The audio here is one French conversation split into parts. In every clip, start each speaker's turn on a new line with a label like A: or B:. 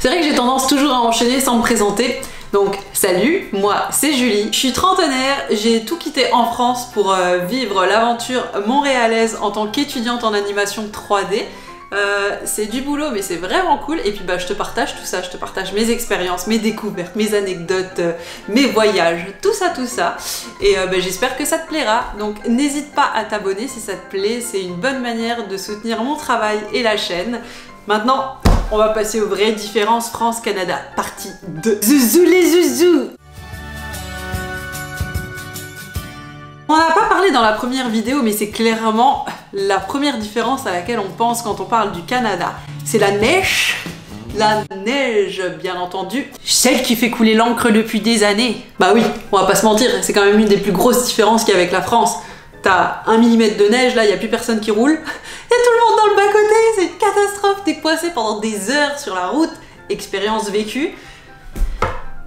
A: C'est vrai que j'ai tendance toujours à enchaîner sans me présenter. Donc salut, moi c'est Julie, je suis trentenaire, j'ai tout quitté en France pour vivre l'aventure montréalaise en tant qu'étudiante en animation 3D. C'est du boulot mais c'est vraiment cool et puis bah je te partage tout ça, je te partage mes expériences, mes découvertes, mes anecdotes, mes voyages, tout ça et bah, j'espère que ça te plaira. Donc n'hésite pas à t'abonner si ça te plaît, c'est une bonne manière de soutenir mon travail et la chaîne. Maintenant on va passer aux vraies différences France-Canada, partie 2. Zouzou les zouzous! On n'a pas parlé dans la première vidéo, mais c'est clairement la première différence à laquelle on pense quand on parle du Canada. C'est la neige. La neige, bien entendu. Celle qui fait couler l'encre depuis des années. Bah oui, on va pas se mentir, c'est quand même une des plus grosses différences qu'il y a avec la France. T'as 1 mm de neige, là, il n'y a plus personne qui roule. Il y a tout le monde dans le bas-côté, c'est une catastrophe. T'es coincé pendant des heures sur la route. Expérience vécue.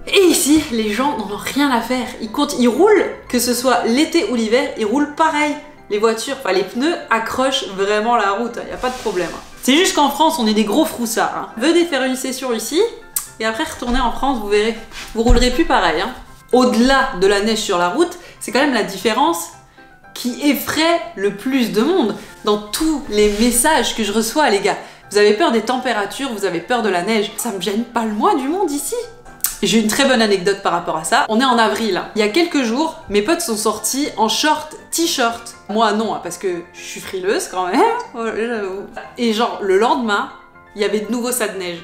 A: Et ici, les gens n'en ont rien à faire. Ils roulent, que ce soit l'été ou l'hiver, ils roulent pareil. Les voitures, enfin les pneus accrochent vraiment la route, il n'y a pas de problème. C'est juste qu'en France, on est des gros froussards. Venez faire une session ici, et après retournez en France, vous verrez. Vous roulerez plus pareil. Au-delà de la neige sur la route, c'est quand même la différence qui effraie le plus de monde dans tous les messages que je reçois, les gars. Vous avez peur des températures, vous avez peur de la neige. Ça me gêne pas le moins du monde ici. J'ai une très bonne anecdote par rapport à ça. On est en avril. Il y a quelques jours, mes potes sont sortis en short, t-shirt. Moi non, parce que je suis frileuse quand même. Et genre, le lendemain, il y avait de nouveau ça de neige.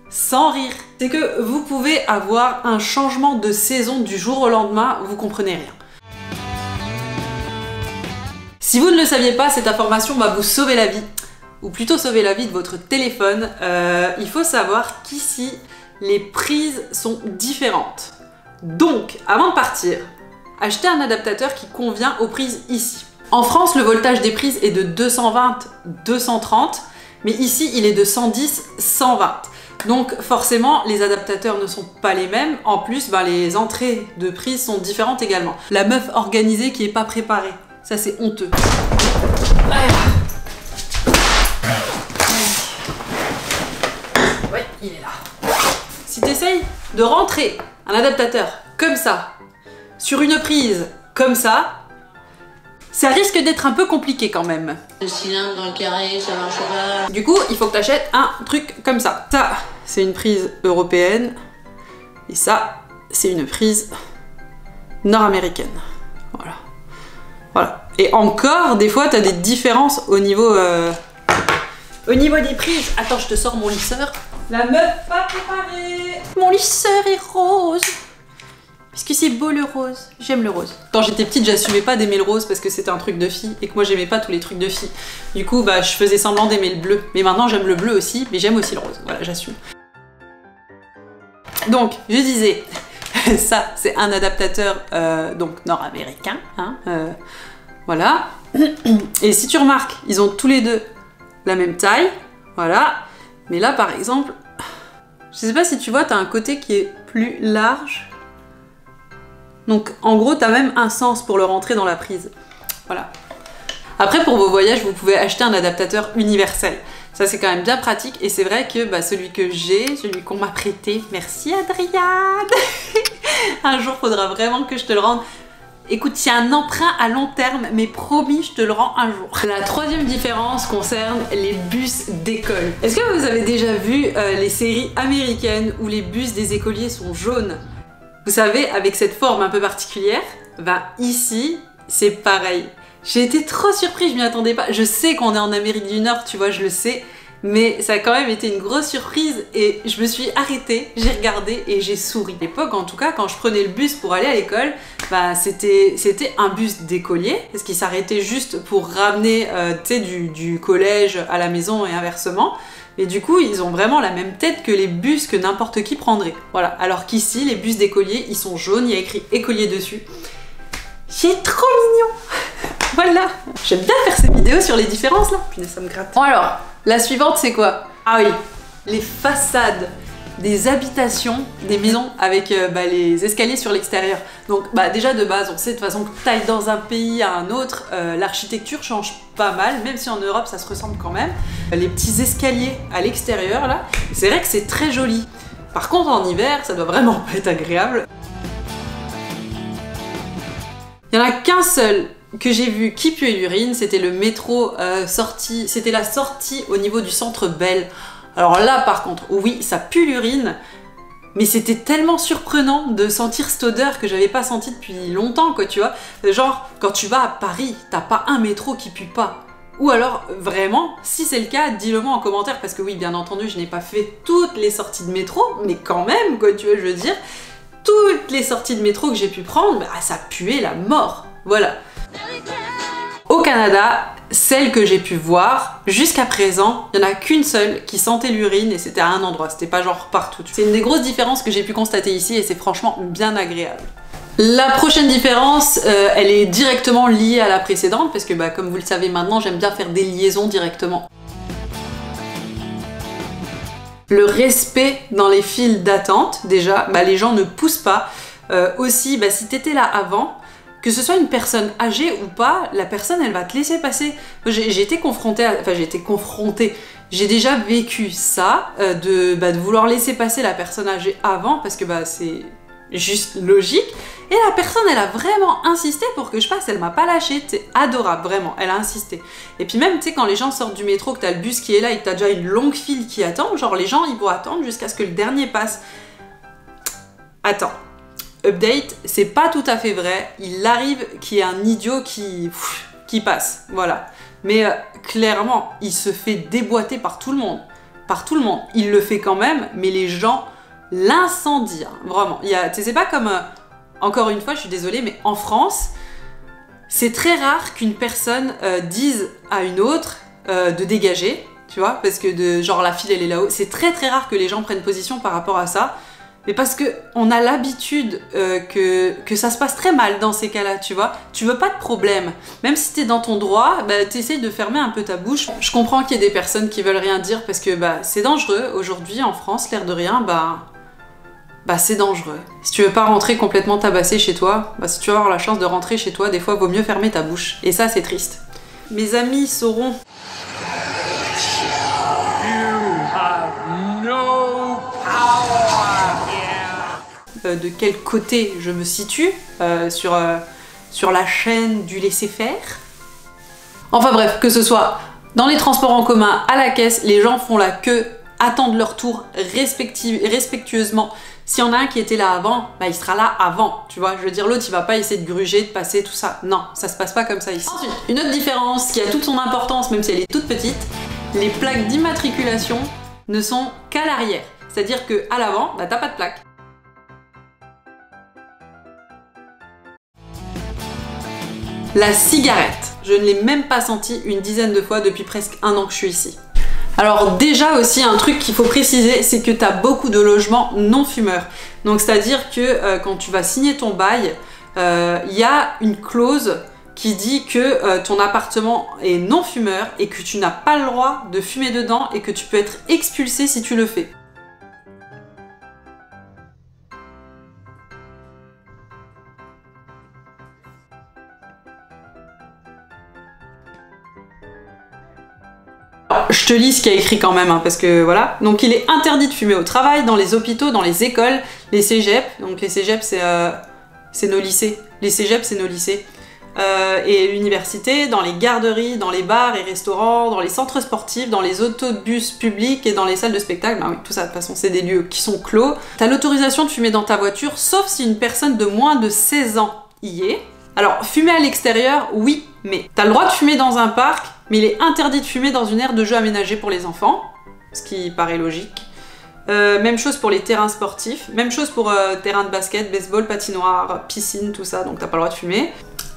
A: Sans rire. C'est que vous pouvez avoir un changement de saison du jour au lendemain, vous comprenez rien. Si vous ne le saviez pas, cette information va vous sauver la vie. Ou plutôt sauver la vie de votre téléphone. Il faut savoir qu'ici, les prises sont différentes. Donc, avant de partir, achetez un adaptateur qui convient aux prises ici. En France, le voltage des prises est de 220-230, mais ici, il est de 110-120. Donc, forcément, les adaptateurs ne sont pas les mêmes. En plus, les entrées de prises sont différentes également. La meuf organisée qui n'est pas préparée, ça c'est honteux. Ouais, il est là. Si tu essayes de rentrer un adaptateur comme ça, sur une prise comme ça risque d'être un peu compliqué quand même.
B: Le cylindre dans le carré, ça marche pas.
A: Du coup, il faut que tu achètes un truc comme ça. Ça, c'est une prise européenne. Et ça, c'est une prise nord-américaine. Voilà. Voilà. Et encore, des fois, tu as des différences au niveau des prises. Attends, je te sors mon lisseur. La meuf pas préparée. Mon lisseur est rose. Parce que c'est beau le rose. J'aime le rose. Quand j'étais petite, j'assumais pas d'aimer le rose parce que c'était un truc de fille et que moi j'aimais pas tous les trucs de fille. Du coup, je faisais semblant d'aimer le bleu. Mais maintenant, j'aime le bleu aussi, mais j'aime aussi le rose. Voilà, j'assume. Donc, je disais, ça, c'est un adaptateur donc nord-américain. Voilà. Et si tu remarques, ils ont tous les deux la même taille. Voilà. Mais là, par exemple, je sais pas si tu vois, t'as un côté qui est plus large. Donc, en gros, t'as même un sens pour le rentrer dans la prise. Voilà. Après, pour vos voyages, vous pouvez acheter un adaptateur universel. Ça, c'est quand même bien pratique. Et c'est vrai que celui que j'ai, celui qu'on m'a prêté, merci Adriane. Un jour, faudra vraiment que je te le rende. Écoute, c'est un emprunt à long terme, mais promis, je te le rends un jour. La troisième différence concerne les bus d'école. Est-ce que vous avez déjà vu les séries américaines où les bus des écoliers sont jaunes? Vous savez, avec cette forme un peu particulière, ici, c'est pareil. J'ai été trop surprise, je m'y attendais pas. Je sais qu'on est en Amérique du Nord, tu vois, je le sais. Mais ça a quand même été une grosse surprise et je me suis arrêtée, j'ai regardé et j'ai souri. À l'époque, en tout cas, quand je prenais le bus pour aller à l'école, c'était un bus d'écolier parce qu'il s'arrêtait juste pour ramener du collège à la maison et inversement. Mais du coup, ils ont vraiment la même tête que les bus que n'importe qui prendrait. Voilà. Alors qu'ici, les bus d'écoliers, ils sont jaunes, il y a écrit écolier dessus. C'est trop mignon. Voilà. J'aime bien faire ces vidéos sur les différences là. Punaise, ça me gratte. Bon alors, la suivante c'est quoi? Ah oui, les façades des habitations, des maisons avec les escaliers sur l'extérieur. Donc déjà de base, on sait de toute façon que t'ailles dans un pays à un autre, l'architecture change pas mal, même si en Europe ça se ressemble quand même. les petits escaliers à l'extérieur là. C'est vrai que c'est très joli. Par contre en hiver, ça doit vraiment pas être agréable. Il y en a qu'un seul que j'ai vu qui puait l'urine, c'était le métro sortie, c'était la sortie au niveau du centre Bell. Alors là par contre, oui, ça pue l'urine, mais c'était tellement surprenant de sentir cette odeur que j'avais pas sentie depuis longtemps, quoi, tu vois. Genre, quand tu vas à Paris, t'as pas un métro qui pue pas. Ou alors, vraiment, si c'est le cas, dis-le moi en commentaire, parce que oui, bien entendu, je n'ai pas fait toutes les sorties de métro, mais quand même, quoi, tu vois, je veux dire, toutes les sorties de métro que j'ai pu prendre, bah, ça puait la mort. Voilà. Au Canada, celle que j'ai pu voir, jusqu'à présent, il n'y en a qu'une seule qui sentait l'urine et c'était à un endroit, c'était pas genre partout. C'est une des grosses différences que j'ai pu constater ici et c'est franchement bien agréable. La prochaine différence, elle est directement liée à la précédente parce que bah, comme vous le savez maintenant, j'aime bien faire des liaisons directement. Le respect dans les files d'attente, déjà, bah, les gens ne poussent pas. Aussi, bah, si t'étais là avant, que ce soit une personne âgée ou pas, la personne elle va te laisser passer. J'ai été confrontée, j'ai déjà vécu ça, de vouloir laisser passer la personne âgée avant parce que bah, c'est juste logique. Et la personne elle a vraiment insisté pour que je passe, elle m'a pas lâché, c'est adorable, vraiment, elle a insisté. Et puis même, tu sais, quand les gens sortent du métro, que t'as le bus qui est là et que t'as déjà une longue file qui attend, genre les gens ils vont attendre jusqu'à ce que le dernier passe. Attends. Update, c'est pas tout à fait vrai, il arrive qu'il y ait un idiot qui passe, voilà. Mais clairement, il se fait déboîter par tout le monde, il le fait quand même, mais les gens l'incendient, vraiment. C'est pas comme, encore une fois, je suis désolée, mais en France, c'est très rare qu'une personne dise à une autre de dégager, tu vois, parce que genre la file elle est là-haut, c'est très rare que les gens prennent position par rapport à ça. Mais parce qu'on a l'habitude que ça se passe très mal dans ces cas-là, tu vois. Tu veux pas de problème. Même si t'es dans ton droit, bah, t'essayes de fermer un peu ta bouche. Je comprends qu'il y ait des personnes qui veulent rien dire parce que bah, c'est dangereux. Aujourd'hui, en France, l'air de rien, bah c'est dangereux. Si tu veux pas rentrer complètement tabassé chez toi, bah, si tu veux avoir la chance de rentrer chez toi, des fois, vaut mieux fermer ta bouche. Et ça, c'est triste. Mes amis sauront... de quel côté je me situe sur la chaîne du laisser-faire. Enfin bref, que ce soit dans les transports en commun, à la caisse, les gens font la queue, attendent leur tour respectueusement. S'il y en a un qui était là avant, bah il sera là avant, tu vois. Je veux dire, l'autre il va pas essayer de gruger, de passer, tout ça. Non, ça se passe pas comme ça ici. Ensuite, une autre différence qui a toute son importance, même si elle est toute petite, les plaques d'immatriculation ne sont qu'à l'arrière. C'est-à-dire qu'à l'avant, bah t'as pas de plaque. La cigarette, je ne l'ai même pas sentie une dizaine de fois depuis presque 1 an que je suis ici. Alors déjà aussi un truc qu'il faut préciser, c'est que tu as beaucoup de logements non fumeurs. Donc c'est-à-dire que quand tu vas signer ton bail, y a une clause qui dit que ton appartement est non fumeur et que tu n'as pas le droit de fumer dedans et que tu peux être expulsé si tu le fais. Je te lis ce qu'il y a écrit quand même, hein, parce que voilà. Donc il est interdit de fumer au travail, dans les hôpitaux, dans les écoles, les cégeps. Donc les cégeps c'est nos lycées. Les cégeps c'est nos lycées. Et l'université, dans les garderies, dans les bars et restaurants, dans les centres sportifs, dans les autobus publics et dans les salles de spectacle. Bah oui, tout ça de toute façon c'est des lieux qui sont clos. T'as l'autorisation de fumer dans ta voiture, sauf si une personne de moins de 16 ans y est. Alors fumer à l'extérieur, oui, mais t'as le droit de fumer dans un parc, mais il est interdit de fumer dans une aire de jeu aménagée pour les enfants, ce qui paraît logique. Même chose pour les terrains sportifs, même chose pour terrain de basket, baseball, patinoire, piscine, tout ça, donc t'as pas le droit de fumer.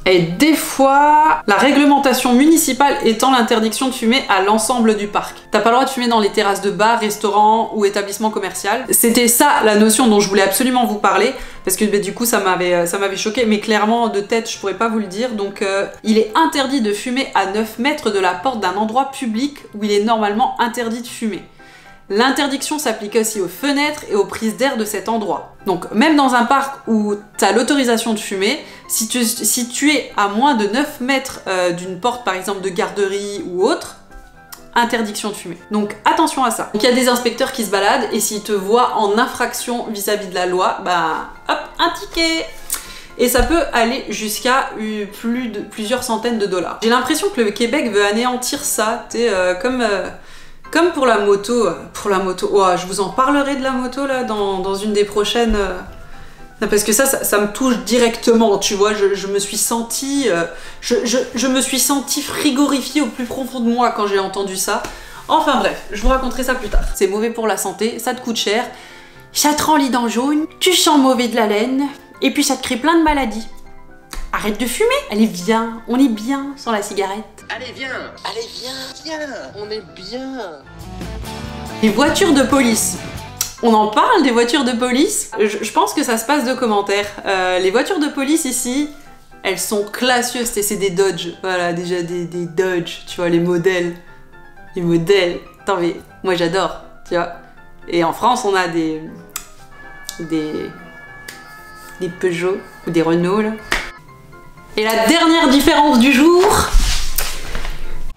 A: Et des fois, la réglementation municipale étend l'interdiction de fumer à l'ensemble du parc. T'as pas le droit de fumer dans les terrasses de bars, restaurants ou établissements commerciaux. C'était ça la notion dont je voulais absolument vous parler, parce que du coup ça m'avait choqué, mais clairement de tête je pourrais pas vous le dire. Donc il est interdit de fumer à 9 mètres de la porte d'un endroit public où il est normalement interdit de fumer. L'interdiction s'applique aussi aux fenêtres et aux prises d'air de cet endroit. Donc même dans un parc où tu as l'autorisation de fumer, si tu es à moins de 9 mètres d'une porte par exemple de garderie ou autre, interdiction de fumer. Donc attention à ça. Donc il y a des inspecteurs qui se baladent et s'ils te voient en infraction vis-à-vis de la loi, bah hop, un ticket. Et ça peut aller jusqu'à plusieurs centaines de dollars. J'ai l'impression que le Québec veut anéantir ça, tu sais, comme pour la moto. Oh, je vous en parlerai de la moto là dans une des prochaines... Parce que ça me touche directement, tu vois, je me suis sentie... je me suis sentie frigorifiée au plus profond de moi quand j'ai entendu ça. Enfin bref, je vous raconterai ça plus tard. C'est mauvais pour la santé, ça te coûte cher, ça te rend les dents jaunes, tu sens mauvais de la laine, et puis ça te crée plein de maladies. Arrête de fumer. Allez, viens, on est bien sans la cigarette.
C: Allez, viens, on est bien.
A: Les voitures de police. On en parle des voitures de police. Je pense que ça se passe de commentaires. Les voitures de police ici, elles sont classieuses. C'est des Dodge. Voilà, déjà des Dodge, tu vois, les modèles. Les modèles. Attends, mais moi j'adore, tu vois. Et en France, on a des Peugeot ou des Renault, là. Et la dernière différence du jour,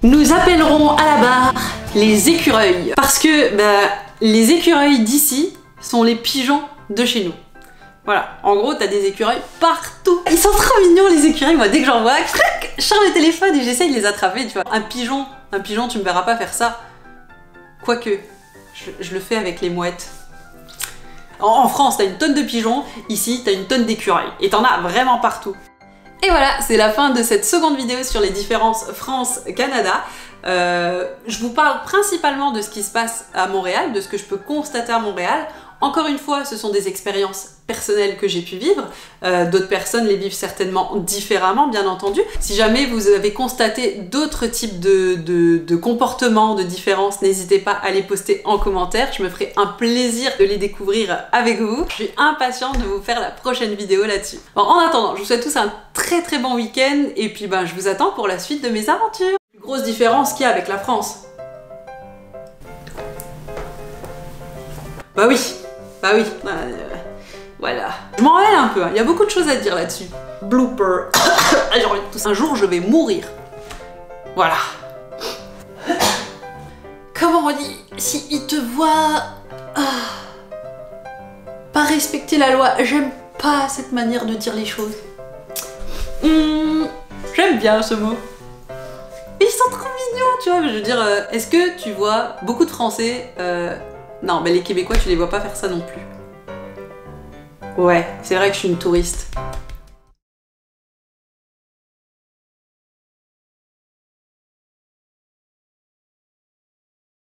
A: nous appellerons à la barre les écureuils. Parce que, bah, les écureuils d'ici sont les pigeons de chez nous. Voilà, en gros, t'as des écureuils partout. Ils sont trop mignons, les écureuils. Moi, dès que j'en vois, je sors le téléphone et j'essaye de les attraper, tu vois. Un pigeon, tu me verras pas faire ça. Quoique, je le fais avec les mouettes. En France, t'as une tonne de pigeons. Ici, t'as une tonne d'écureuils. Et t'en as vraiment partout. Et voilà, c'est la fin de cette seconde vidéo sur les différences France-Canada. Je vous parle principalement de ce qui se passe à Montréal, de ce que je peux constater à Montréal. Encore une fois, ce sont des expériences personnelles que j'ai pu vivre. D'autres personnes les vivent certainement différemment, bien entendu. Si jamais vous avez constaté d'autres types de comportements, de différences, n'hésitez pas à les poster en commentaire. Je me ferai un plaisir de les découvrir avec vous. Je suis impatiente de vous faire la prochaine vidéo là-dessus. Bon, en attendant, je vous souhaite tous un très très bon week-end et puis ben, je vous attends pour la suite de mes aventures. Grosse différence qu'il y a avec la France. Bah oui. Voilà. Je m'en mêle un peu, hein. Il y a beaucoup de choses à dire là-dessus. Blooper. J'ai envie de tousser. Un jour, je vais mourir. Voilà. Comment on dit? Si il te voit... pas respecter la loi. J'aime pas cette manière de dire les choses. J'aime bien ce mot. Mais ils sont trop mignons, tu vois. Je veux dire, est-ce que tu vois beaucoup de Français... Non, mais les Québécois, tu les vois pas faire ça non plus. Ouais, c'est vrai que je suis une touriste.